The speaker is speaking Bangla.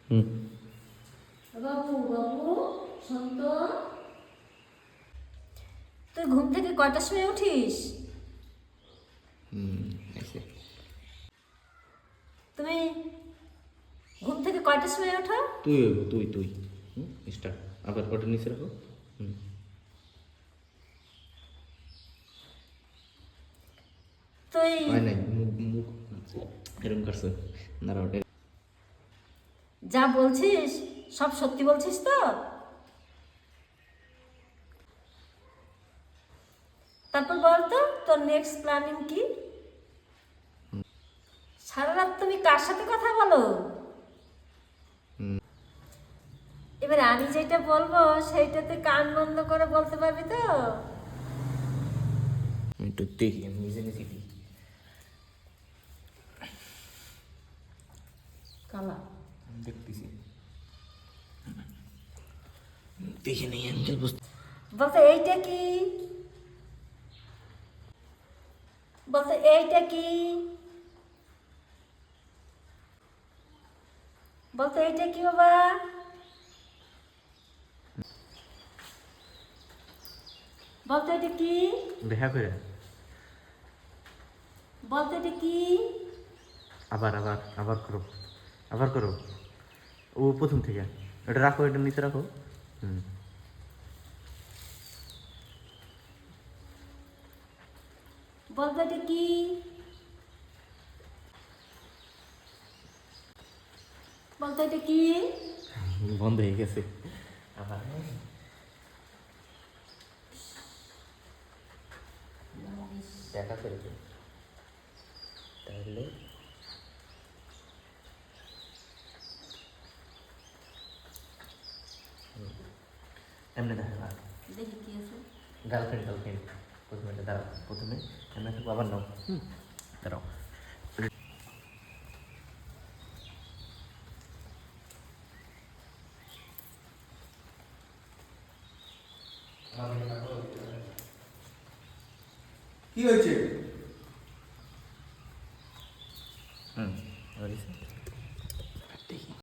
হুম। বাবু বাবু শোন তো, তুই ঘুম থেকে কয়টার সময় উঠিস? এসে তুমি ঘুম থেকে কয়টার সময় ওঠো? তুই হইব তুই তুই স্টার্ট আবার ওটা নিচে রাখো। হুম। তুই হয় নাই মুখ মুখ এরকম করছে দাঁড়া ওটা। যা বলছিস সব সত্যি বলছিস তো? তারপর বল তো তোর নেক্সট প্ল্যানিং কি? সারা রাত তুমি কার সাথে কথা বলো? এবার আমি যেটা বলবো সেইটাতে কান বন্ধ করে বলতে পারবি তো? একটু দেখি আমি নিজে নিজে দিই। কালা দেখতেছি দেখে নেই আমি বুঝতে। বলতে এইটা কি? বলতে এইটা কি? বলতে এইটা কি বাবা? বলতে এটা কি? দেখা করে বলতে এটা কি? আবার আবার আবার করো, আবার করো। ও প্রথম থেকে এটা রাখো, এটা নিচে রাখো। হুম। বলতে এটা কি? বলতে এটা কি? বন্ধ হয়ে গেছে আবার। দেখা করে দে। তাহলে এমনি দেখা না। দেখি কি আছে। গার্লফ্রেন্ড গার্লফ্রেন্ড প্রথমে এটা দাঁড়াও, প্রথমে এমনি থাকবো আবার নাও। দাঁড়াও। কি হয়েছে?